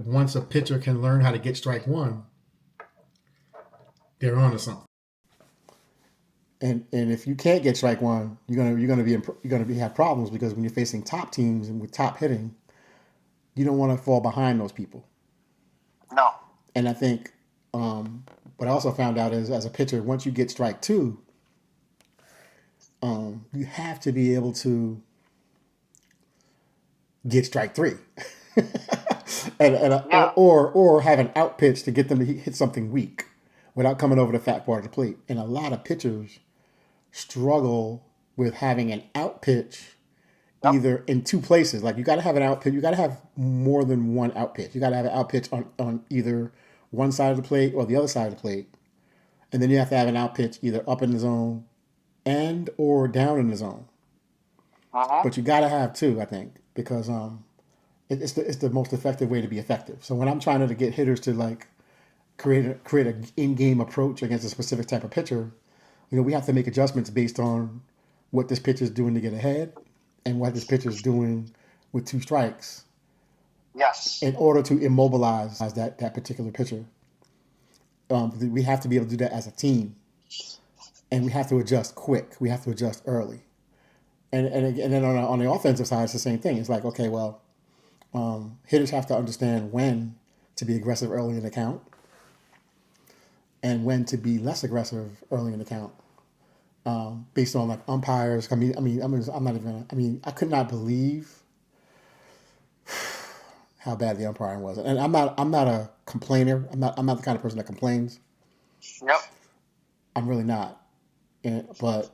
once a pitcher can learn how to get strike one, they're on to something. And if you can't get strike one, you're gonna have problems, because when you're facing top teams and with top hitting, you don't want to fall behind those people. No. And I think what I also found out is, as a pitcher, once you get strike two, you have to be able to get strike three, or have an out pitch to get them to hit something weak without coming over the fat part of the plate. And a lot of pitchers struggle with having an out pitch either in two places. Like, you got to have an out pitch. You got to have more than one out pitch. You got to have an out pitch on either one side of the plate or the other side of the plate. And then you have to have an out pitch either up in the zone and or down in the zone. But you got to have two, I think, because it's the most effective way to be effective. So when I'm trying to get hitters to like create an in-game approach against a specific type of pitcher, we have to make adjustments based on what this pitcher is doing to get ahead and what this pitcher is doing with two strikes. Yes. In order to immobilize that particular pitcher. We have to be able to do that as a team. And we have to adjust quick. We have to adjust early. And then on the offensive side, it's the same thing. It's like, okay, well, hitters have to understand when to be aggressive early in the count and when to be less aggressive early in the count, based on like umpires. I could not believe how bad the umpiring was. And I'm not a complainer. I'm not the kind of person that complains. Yep. I'm really not. But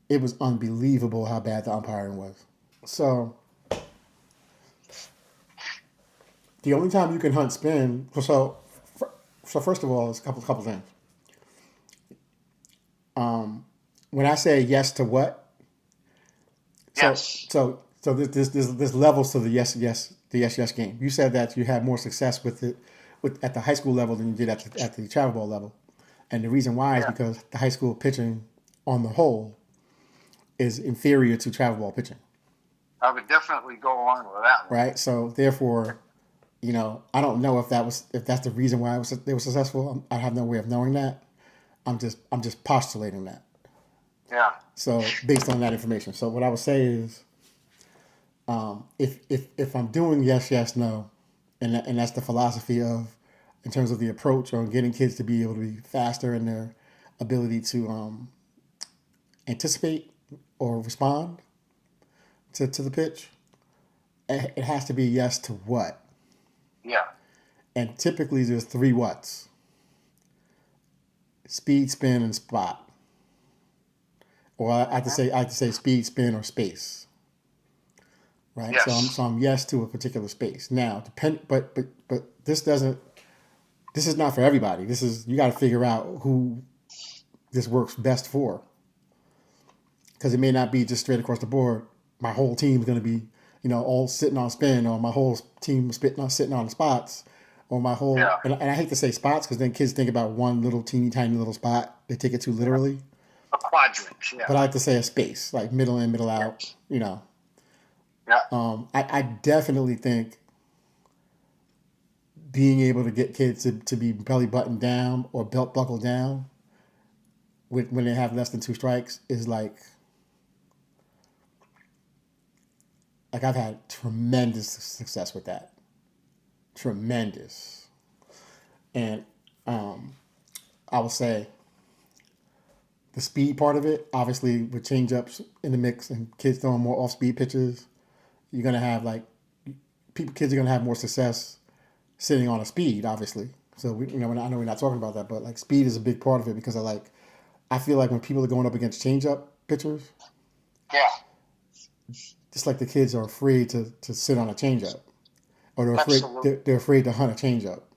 it was unbelievable how bad the umpiring was. So the only time you can hunt spin. So first of all, it's a couple things. When I say yes to what, yes. So there's levels to the yes game. You said that you had more success with it at the high school level than you did at the travel ball level, and the reason why is because the high school pitching on the whole is inferior to travel ball pitching. I would definitely go along with that one. Right. So therefore, I don't know if that's the reason why they were successful. I have no way of knowing that. I'm just postulating that. Yeah. So based on that information. So what I would say is, if I'm doing yes, no, and that's the philosophy of, in terms of the approach on getting kids to be able to be faster in their ability to anticipate or respond to the pitch, it has to be yes to what. Yeah. And typically there's 3 whats: speed, spin, and spot. Or I have to say speed, spin, or space. Right. Yes. So I'm yes to a particular space. Now, but this is not for everybody. You got to figure out who this works best for. Because it may not be just straight across the board. My whole team is going to be, all sitting on spin, or my whole team sitting on spots, or my whole. Yeah. And I hate to say spots, because then kids think about one little teeny tiny little spot. They take it too literally. A quadrant. Yeah. But I like to say a space, like middle in, middle out. Yeah. I definitely think being able to get kids to be belly buttoned down or belt buckled down when they have less than 2 strikes is like I've had tremendous success with that. Tremendous. And I will say the speed part of it, obviously with change-ups in the mix and kids throwing more off-speed pitches, you're going to have kids are going to have more success sitting on a speed, obviously. So, I know we're not talking about that, but like speed is a big part of it, because I feel like when people are going up against change-up pitchers, yeah, it's like the kids are afraid to sit on a change-up, or they're afraid to hunt a change-up.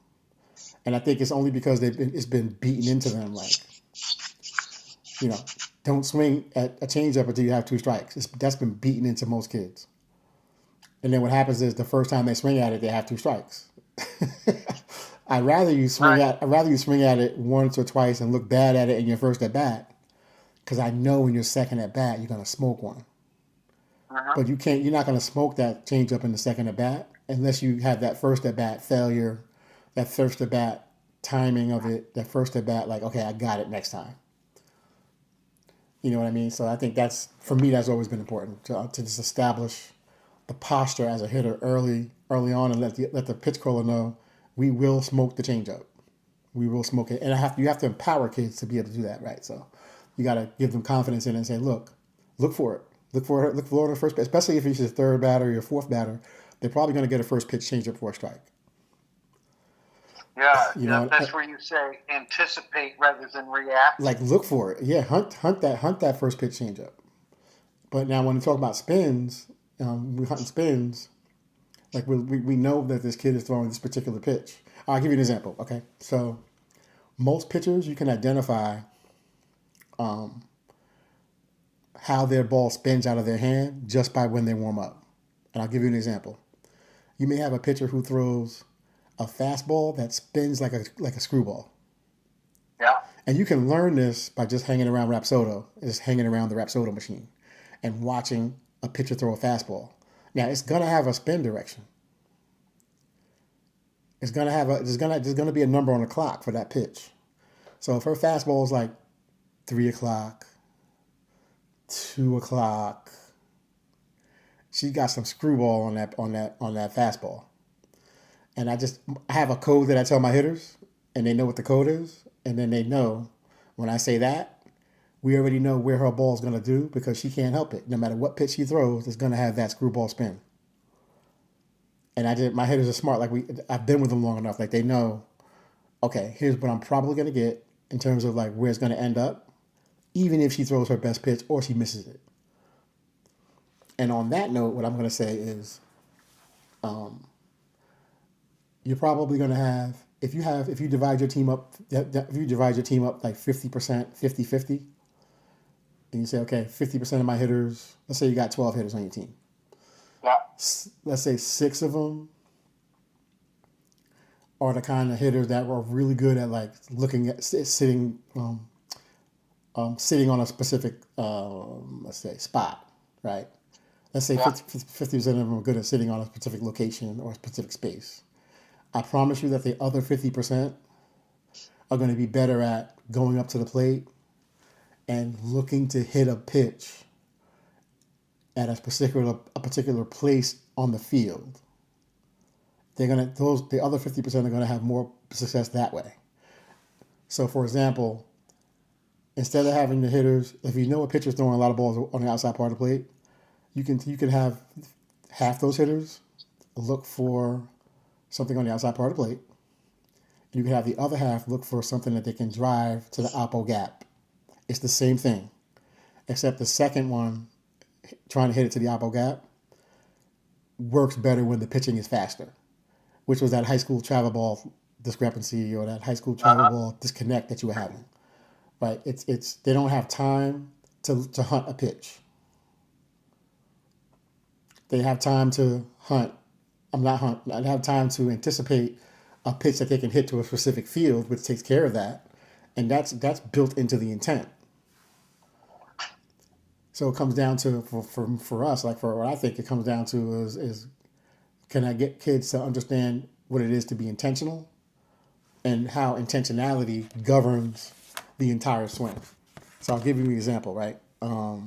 And I think it's only because it's been beaten into them, like, don't swing at a change-up until you have 2 strikes. That's been beaten into most kids. And then what happens is the first time they swing at it, they have 2 strikes. I'd rather you swing at it once or twice and look bad at it in your first at bat, because I know in your second at bat you're gonna smoke one. But you're not gonna smoke that change up in the second at bat unless you have that first at bat failure, that first at bat timing of it, that first at bat, like, okay, I got it next time. You know what I mean? So I think that's, for me, that's always been important to just establish the posture as a hitter early on, and let the pitch caller know we will smoke the changeup. We will smoke it, and you have to empower kids to be able to do that, right? So you got to give them confidence in it and say, look for it, look for it on the first pitch, especially if it's your third batter or your fourth batter. They're probably going to get a first pitch changeup for a strike. Yeah, You know, that's where you say anticipate rather than react. like look for it. Yeah, hunt that first pitch changeup. But now when we talk about spins, we hunting spins. Like we know that this kid is throwing this particular pitch. I'll give you an example. Okay, so most pitchers you can identify how their ball spins out of their hand just by when they warm up. And I'll give you an example. You may have a pitcher who throws a fastball that spins like a screwball. Yeah. And you can learn this by just hanging around Rapsodo, just hanging around the Rapsodo machine and watching a pitcher throw a fastball. Now it's gonna have a spin direction. It's gonna have there's gonna be a number on the clock for that pitch. So if her fastball is like 3 o'clock, 2 o'clock, she got some screwball on that fastball. And I have a code that I tell my hitters, and they know what the code is, and then they know when I say that, we already know where her ball's gonna do because she can't help it. No matter what pitch she throws, it's gonna have that screwball spin. And my hitters are smart. Like I've been with them long enough. Like they know, okay, here's what I'm probably gonna get in terms of like where it's gonna end up, even if she throws her best pitch or she misses it. And on that note, what I'm gonna say is, you're probably gonna have if you divide your team up like 50%, 50-50, and you say, okay, 50% of my hitters, let's say you got 12 hitters on your team. Yeah. Let's say 6 of them are the kind of hitters that were really good at like looking at sitting on a specific let's say spot, right? Let's say 50% of them are good at sitting on a specific location or a specific space. I promise you that the other 50% are going to be better at going up to the plate and looking to hit a pitch at a particular place on the field. The other 50% are gonna have more success that way. So for example, instead of having the hitters, if you know a pitcher's throwing a lot of balls on the outside part of the plate, you can have half those hitters look for something on the outside part of the plate. You can have the other half look for something that they can drive to the oppo gap. It's the same thing, except the second one, trying to hit it to the oppo gap, works better when the pitching is faster, which was that high school travel ball discrepancy or that high school travel ball disconnect that you were having. Right? It's they don't have time to hunt a pitch. They have time to hunt. They have time to anticipate a pitch that they can hit to a specific field, which takes care of that, and that's built into the intent. So it comes down to for us, like for what I think it comes down to is can I get kids to understand what it is to be intentional and how intentionality governs the entire swing. So I'll give you an example, right? I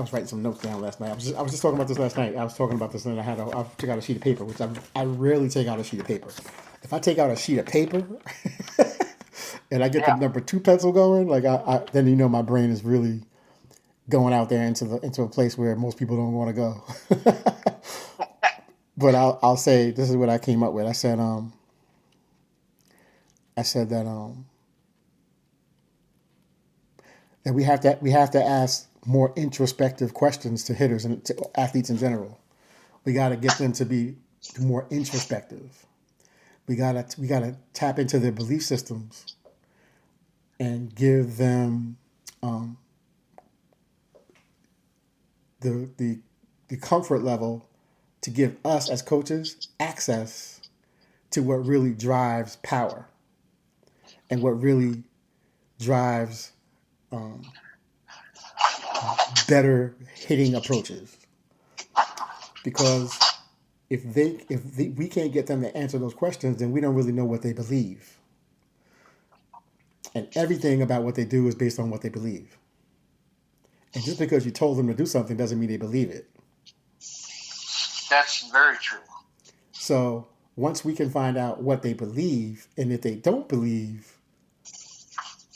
was writing some notes down last night. I was just talking about this last night. I was talking about this, and I took out a sheet of paper, which I rarely take out a sheet of paper. If I take out a sheet of paper and I get the number 2 pencil going, like then you know my brain is really going out there into a place where most people don't want to go. But I'll say this is what I came up with. I said that we have to ask more introspective questions to hitters and to athletes in general. We got to get them to be more introspective. We gotta tap into their belief systems and give them the comfort level to give us as coaches access to what really drives power and what really drives better hitting approaches. Because if we can't get them to answer those questions, then we don't really know what they believe. And everything about what they do is based on what they believe. And just because you told them to do something doesn't mean they believe it. That's very true. So once we can find out what they believe, and if they don't believe,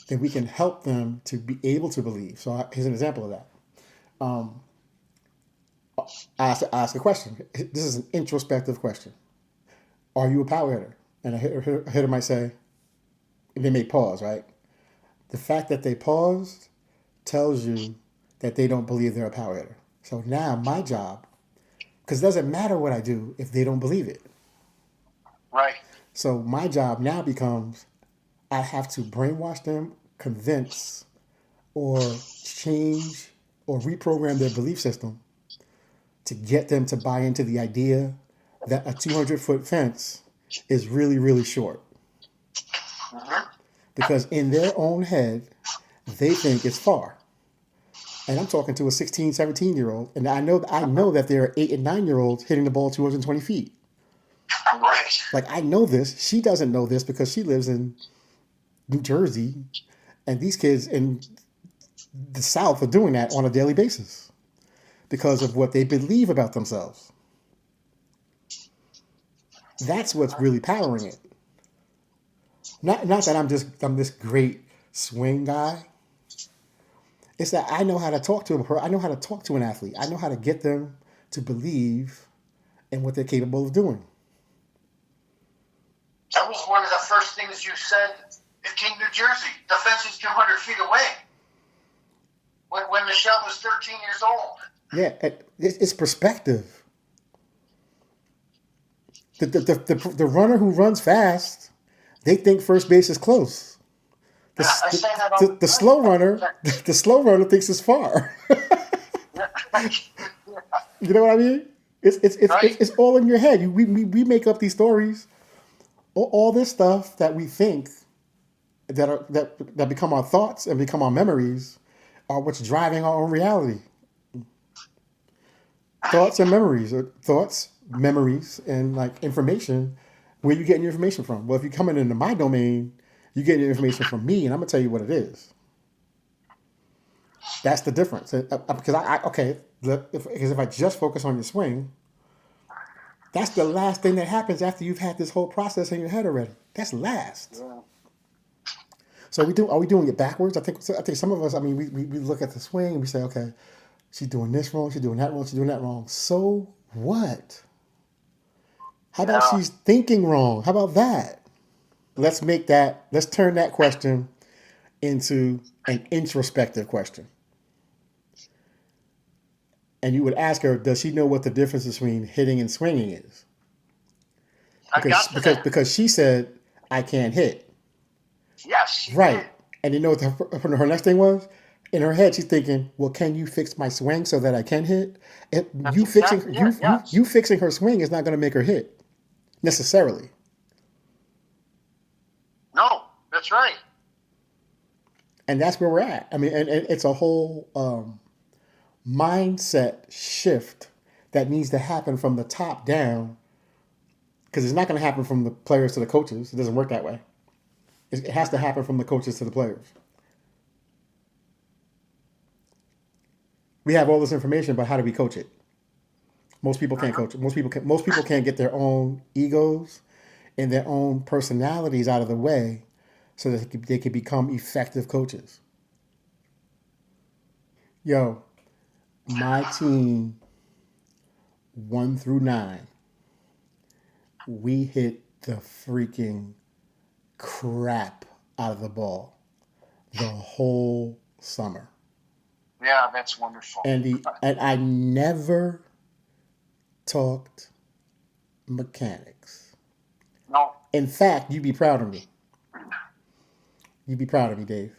then we can help them to be able to believe. So here's an example of that. I ask a question. This is an introspective question. Are you a power hitter? And a hitter might say, and they may pause, right? The fact that they paused tells you that they don't believe they're a power hitter. So now my job, because it doesn't matter what I do if they don't believe it. Right. So my job now becomes I have to brainwash them, convince, or change or reprogram their belief system to get them to buy into the idea that a 200-foot fence is really, really short. Mm-hmm. Because in their own head, they think it's far. And I'm talking to a 16, 17-year-old, and I know that there are 8 and 9-year-olds hitting the ball 220 feet. Right. Like, I know this. She doesn't know this because she lives in New Jersey, and these kids in the South are doing that on a daily basis because of what they believe about themselves. That's what's really powering it. Not that I'm this great swing guy. It's that I know how to talk to I know how to talk to an athlete. I know how to get them to believe in what they're capable of doing. That was one of the first things you said at King, New Jersey. The fence is 200 feet away. When Michelle was 13 years old. Yeah, it's perspective. The runner who runs fast, they think first base is close. The slow runner thinks it's far. You know what I mean? It's all in your head. We make up these stories. All this stuff that we think that become our thoughts and become our memories are what's driving our own reality. Thoughts and memories, or thoughts, memories, and like information. Where you getting your information from? Well, if you're coming into my domain, you get your information from me, and I'm gonna tell you what it is. That's the difference. Because if I just focus on your swing, that's the last thing that happens after you've had this whole process in your head already. That's last. Yeah. So are we doing it backwards? I think some of us. I mean, we look at the swing and we say, okay, she's doing this wrong, she's doing that wrong, she's doing that wrong. So what? How about she's thinking wrong? How about that? Let's turn that question into an introspective question. And you would ask her, does she know what the difference between hitting and swinging is? Because she said, I can't hit. Yes. Right. And you know what her next thing was? In her head, she's thinking, well, can you fix my swing so that I can hit? You fixing her swing is not going to make her hit, necessarily. No, that's right. And that's where we're at. I mean, and it's a whole mindset shift that needs to happen from the top down, because it's not going to happen from the players to the coaches. It doesn't work that way. It has to happen from the coaches to the players. We have all this information, but how do we coach it? Most people can't coach it. Most people can't get their own egos and their own personalities out of the way so that they can become effective coaches. Yo, my team 1 through 9, we hit the freaking crap out of the ball the whole summer. Yeah, that's wonderful. And I never talked mechanics. No. In fact, you'd be proud of me. You'd be proud of me, Dave.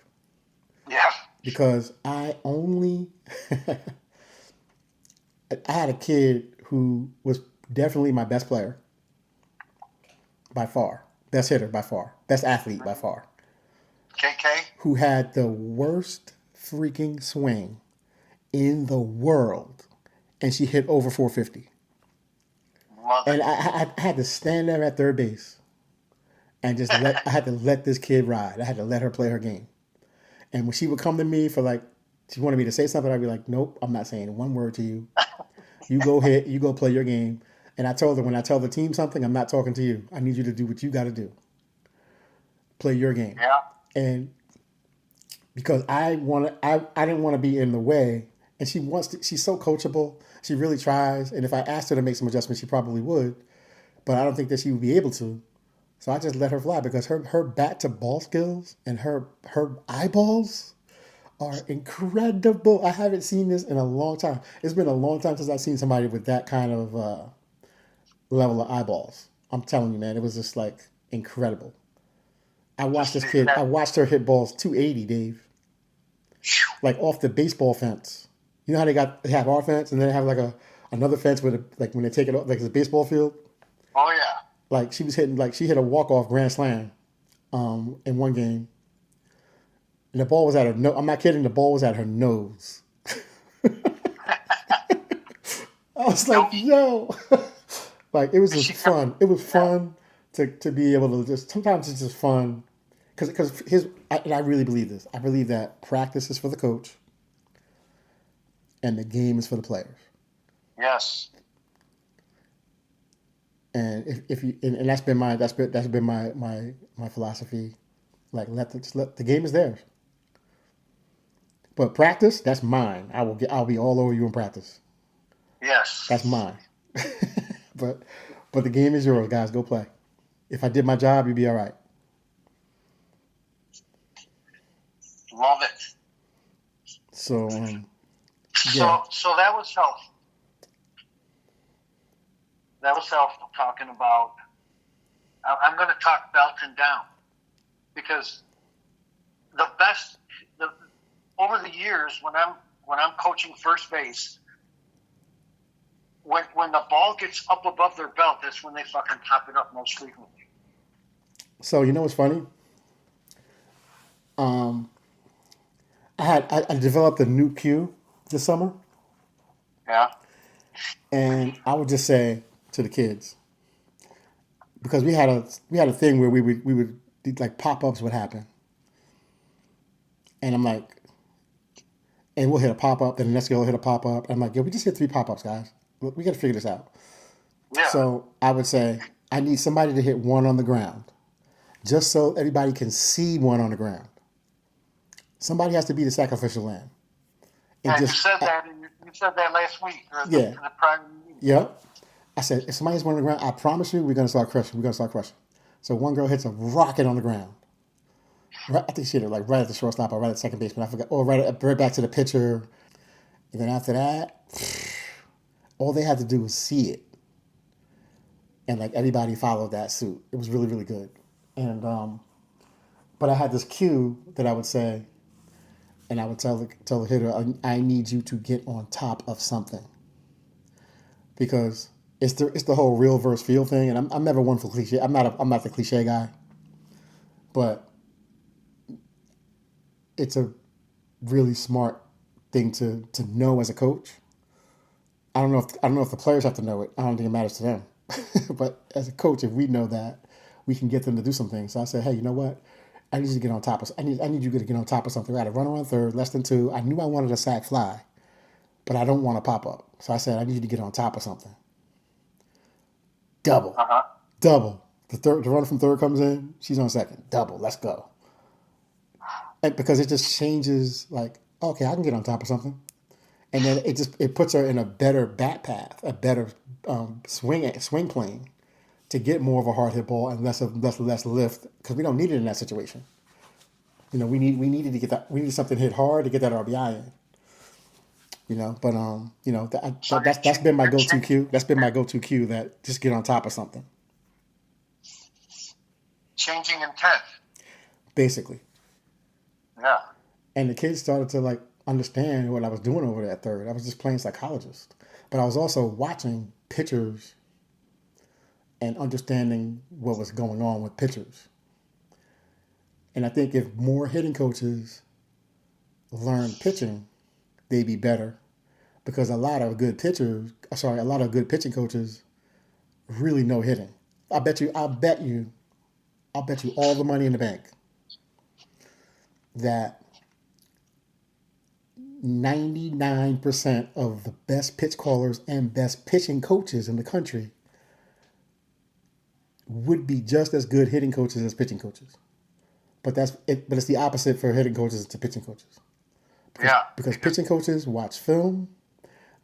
Yeah. Because I had a kid who was definitely my best player by far. Best hitter by far. Best athlete by far. KK? Who had the worst freaking swing in the world, and she hit over 450. Love And it. I had to stand there at third base and just I had to let this kid ride. I had to let her play her game. And when she would come to me for like, she wanted me to say something, I'd be like, nope, I'm not saying one word to you. You go hit, you go play your game. And I told her, when I tell the team something, I'm not talking to you. I need you to do what you got to do. Play your game. Yeah. And because I didn't want to be in the way. And she's so coachable. She really tries. And if I asked her to make some adjustments, she probably would. But I don't think that she would be able to. So I just let her fly because her bat to ball skills and her eyeballs are incredible. I haven't seen this in a long time. It's been a long time since I've seen somebody with that kind of level of eyeballs. I'm telling you, man, it was just like incredible. I watched this kid. I watched her hit balls 280, Dave, like off the baseball fence. You know how they have our fence and then they have like another fence with like when they take it off, like it's a baseball field. Oh yeah. Like she hit a walk-off grand slam in one game. And the ball was at her nose. I'm not kidding. The ball was at her nose. I was like, yo. Like, it was just fun. It was fun to be able to just, sometimes it's just fun. Because and I really believe this. I believe that practice is for the coach and the game is for the players. Yes. And if you, and that's been my philosophy. Like, let the game is theirs. But practice, that's mine. I'll be all over you in practice. Yes. That's mine. but the game is yours, guys. Go play. If I did my job, you'd be all right. Love it. So So that was helpful. That was helpful talking about. I'm going to talk Belton down because over the years when I'm coaching first base, when the ball gets up above their belt, that's when they fucking pop it up most frequently. So you know what's funny? I developed a new cue this summer, Yeah. and I would just say to the kids, because we had a thing where we would like pop-ups would happen, and I'm like, and we'll hit a pop-up, then the next guy will hit a pop-up, and I'm like, yo, we just hit 3 pop-ups, guys. We got to figure this out. Yeah. So I would say, I need somebody to hit 1 on the ground, just so everybody can see 1 on the ground. Somebody has to be the sacrificial lamb. Yeah, you said that last week. Or Yeah. The prior meeting. Yep. I said, if somebody hits 1 on the ground, I promise you, we're gonna start crushing. So one girl hits a rocket on the ground. Right, I think she hit it like right at the shortstop or right at the second baseman. I forgot. Or right back to the pitcher. And then after that, all they had to do was see it. And like everybody followed that suit. It was really, really good. And but I had this cue that I would say, and I would tell the hitter, I need you to get on top of something. Because it's the whole real versus feel thing, and I'm never one for cliche. I'm not the cliche guy. But it's a really smart thing to know as a coach. I don't know if the players have to know it. I don't think it matters to them. But as a coach, if we know that, we can get them to do some things. So I said, hey, you know what? I need you to get on top of. I need you to get on top of something. I had a runner on third, less than 2. I knew I wanted a sac fly, but I don't want to pop up. So I said, I need you to get on top of something. Double. Uh-huh. Double. The runner from third comes in. She's on second. Double. Let's go. And because it just changes. Like, okay, I can get on top of something, and then it puts her in a better bat path, a better swing plane, to get more of a hard hit ball and less lift, because we don't need it in that situation. You know, we needed to get that. We needed something hit hard to get that RBI in. You know, but you know, that's been my go-to cue. That's been my go-to cue, that just get on top of something. Changing intent. Basically. Yeah. And the kids started to like understand what I was doing over there at third. I was just playing psychologist, but I was also watching pitchers and understanding what was going on with pitchers. And I think if more hitting coaches learn pitching, they'd be better because a lot of good pitching coaches really know hitting. I'll bet you all the money in the bank that 99% of the best pitch callers and best pitching coaches in the country would be just as good hitting coaches as pitching coaches. But it's the opposite for hitting coaches to pitching coaches. Because pitching coaches watch film,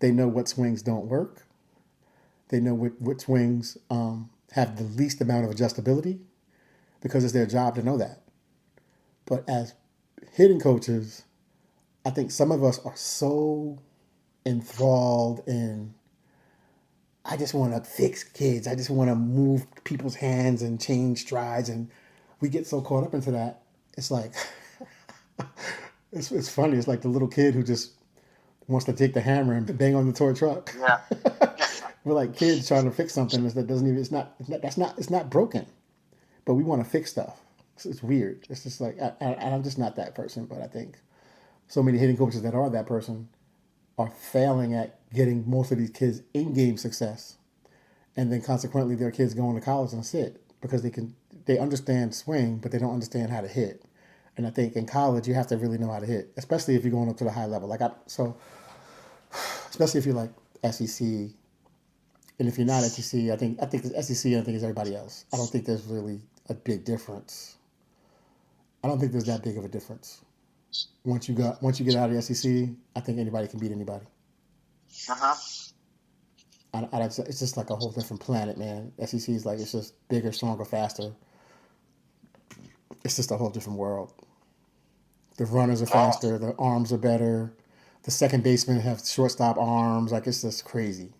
they know what swings don't work, they know what swings have the least amount of adjustability, because it's their job to know that. But as hitting coaches, I think some of us are so enthralled in, I just want to fix kids. I just want to move people's hands and change strides. And we get so caught up into that. It's like, it's funny. It's like the little kid who just wants to take the hammer and bang on the toy truck. Yeah. We're like kids trying to fix something that doesn't even, it's not broken, but we want to fix stuff. It's weird. It's just like, I'm just not that person, but I think so many hitting coaches that are that person are failing at getting most of these kids in-game success, and then consequently their kids going to college and sit because they understand swing, but they don't understand how to hit. And I think in college you have to really know how to hit, especially if you're going up to the high level. Especially if you're like SEC, and if you're not SEC, I think the SEC, I think is everybody else. I don't think there's really a big difference. I don't think there's that big of a difference. Once you get out of the SEC, I think anybody can beat anybody. It's just like a whole different planet, man. SEC is like, it's just bigger, stronger, faster. It's just a whole different world. The runners are faster. The arms are better. The second basemen have shortstop arms. Like, it's just crazy.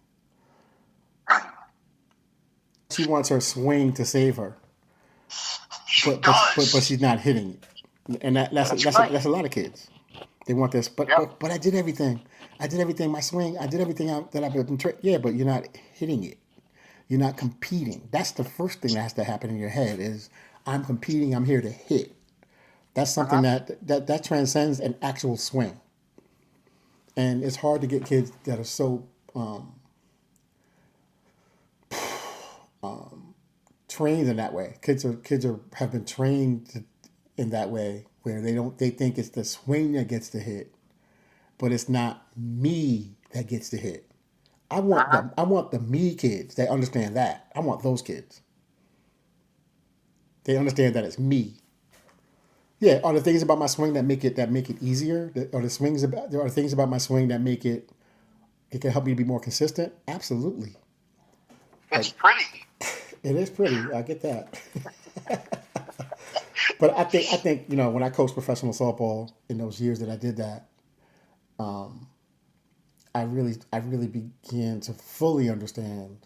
She wants her swing to save her, but she's not hitting it. And that's a lot of kids. They want this, but I did everything. My swing. I did everything that I've been trained. Yeah, but you're not hitting it. You're not competing. That's the first thing that has to happen in your head is, I'm competing. I'm here to hit. That's something that transcends an actual swing. And it's hard to get kids that are so trained in that way. Kids have been trained in that way, where they think it's the swing that gets the hit, but it's not me that gets the hit. I want the me kids that understand that. I want those kids. They understand that it's me. Yeah, are there things about my swing that make it easier? Are there things about my swing that make it can help me to be more consistent? Absolutely. It's pretty. It is pretty. I get that. But I think when I coached professional softball in those years that I did that, I really began to fully understand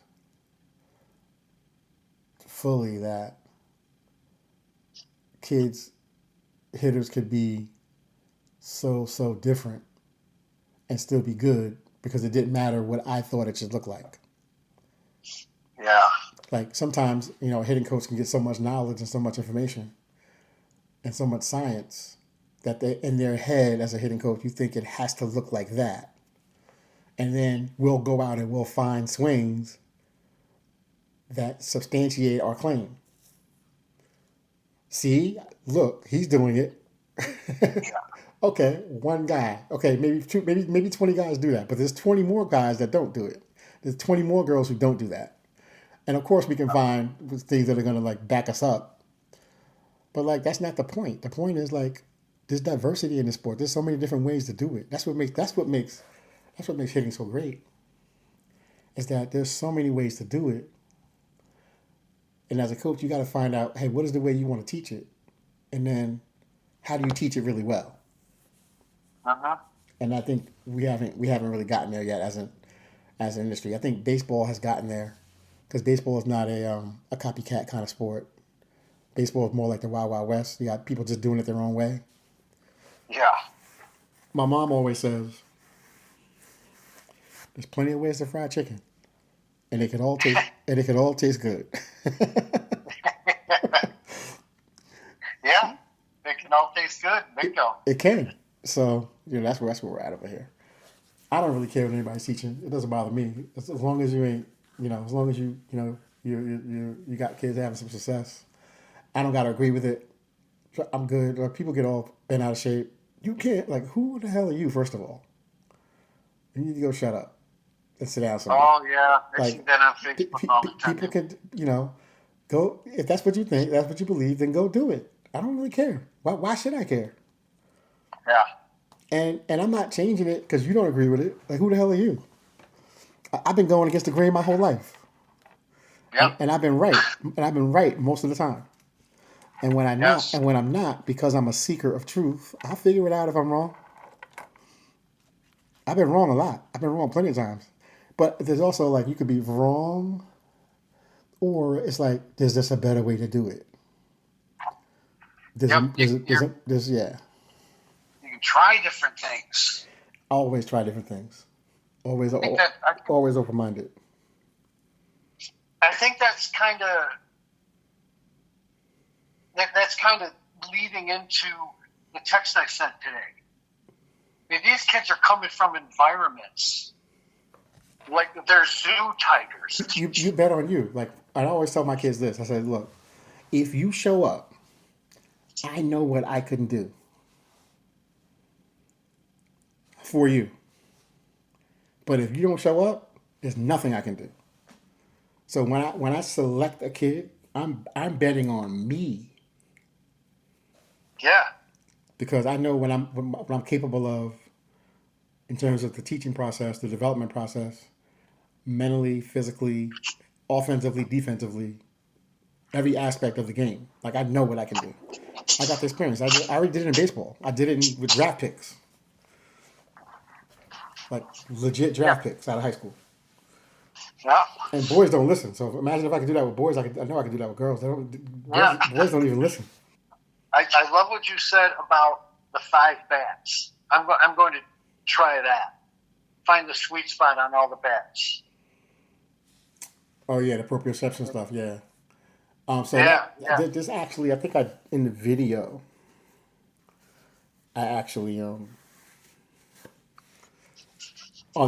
that hitters could be so different and still be good, because it didn't matter what I thought it should look like. Yeah. Like sometimes, a hitting coach can get so much knowledge and so much information and so much science that they, in their head as a hitting coach, you think it has to look like that. And then we'll go out and we'll find swings that substantiate our claim. See, look, he's doing it. Okay, one guy. Okay, maybe 20 guys do that, but there's 20 more guys that don't do it. There's 20 more girls who don't do that. And of course we can find things that are going to like back us up. But like, that's not the point. The point is like, there's diversity in the sport. There's so many different ways to do it. That's what makes hitting so great. Is that there's so many ways to do it. And as a coach, you got to find out, hey, what is the way you want to teach it? And then how do you teach it really well? And I think we haven't really gotten there yet as an industry. I think baseball has gotten there, because baseball is not a copycat kind of sport. Baseball is more like the Wild Wild West. You got people just doing it their own way. Yeah. My mom always says, there's plenty of ways to fry chicken, and it could all taste good. Yeah, it can all taste good. Bingo. It can. So that's where we're at over here. I don't really care what anybody's teaching. It doesn't bother me as long as you ain't, as long as you got kids having some success. I don't gotta agree with it. I'm good. Like, people get all bent out of shape. You can't, like, who the hell are you? First of all, you need to go shut up and sit down somewhere. Oh yeah, I see Like, that on Facebook all the time. people can, go, if that's what you think, that's what you believe, then go do it. I don't really care. Why should I care? Yeah. And I'm not changing it because you don't agree with it. Like, who the hell are you? I've been going against the grain my whole life, Yep. and I've been right, most of the time. And when Yes. I'm not, because I'm a seeker of truth, I'll figure it out if I'm wrong. I've been wrong a lot. I've been wrong plenty of times. But there's also, like, you could be wrong, or it's like there's just a better way to do it. Yep. Yeah. You can try different things. Always try different things. Always, I think that always open minded. I think that's kind of leading into the text I sent today. I mean, these kids are coming from environments like they're zoo tigers. You bet on you. Like, I always tell my kids this. I said, look, if you show up, I know what I can do for you. But if you don't show up, there's nothing I can do. So when I select a kid, I'm betting on me, Yeah. because I know what I'm capable of in terms of the teaching process, the development process, mentally, physically, offensively, defensively, every aspect of the game. Like, I know what I can do. I got the experience. I already did it in baseball. I did it with draft picks, like legit draft picks out of high school. Yeah. And boys don't listen. So imagine if I could do that with boys. I know I could do that with girls. Boys don't even listen. I love what you said about the 5 bats. I'm going to try that. Find the sweet spot on all the bats. Oh yeah, the proprioception stuff. Yeah. This actually, I think in the video, I actually on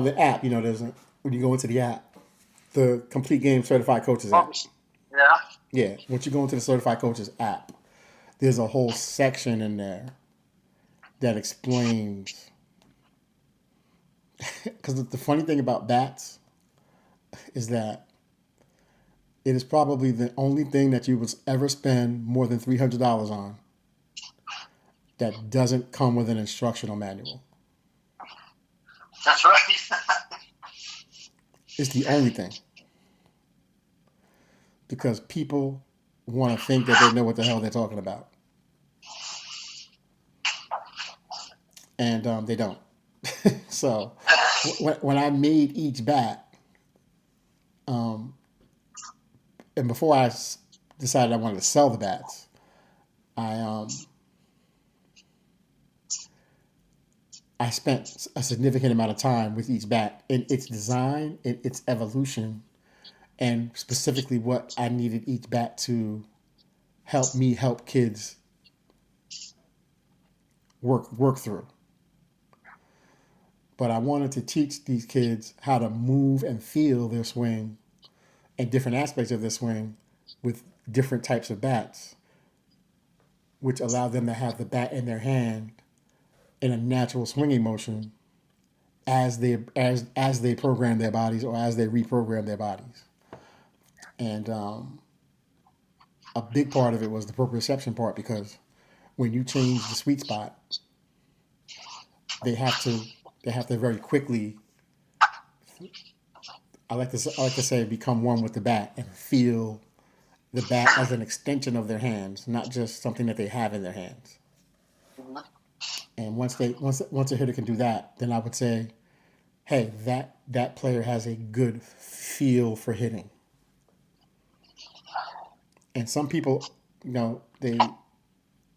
the app. When you go into the app, the Complete Game Certified Coaches app. Yeah. Yeah. Once you go into the Certified Coaches app, there's a whole section in there that explains. Because the funny thing about bats is that it is probably the only thing that you would ever spend more than $300 on that doesn't come with an instructional manual. That's right. It's the only thing. Because people want to think that they know what the hell they're talking about. And they don't. So when I made each bat, and before I decided I wanted to sell the bats, I spent a significant amount of time with each bat in its design, in its evolution, and specifically what I needed each bat to help kids work through. But I wanted to teach these kids how to move and feel their swing and different aspects of their swing with different types of bats, which allow them to have the bat in their hand in a natural swinging motion as they program their bodies or as they reprogram their bodies. And a big part of it was the proprioception part, because when you change the sweet spot, they have to very quickly, I like to say, become one with the bat and feel the bat as an extension of their hands, not just something that they have in their hands. And once a hitter can do that, then I would say, hey, that player has a good feel for hitting. And some people, they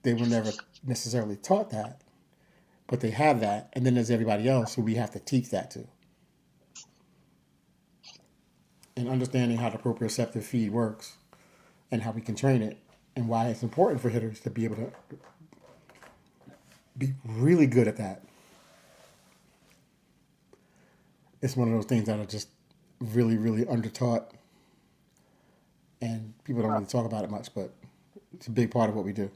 were never necessarily taught that, but they have that. And then there's everybody else who we have to teach that to. And understanding how the proprioceptive feed works and how we can train it, and why it's important for hitters to be able to be really good at that. it's one of those things that are just really, really undertaught, and people don't really talk about it much, but it's a big part of what we do.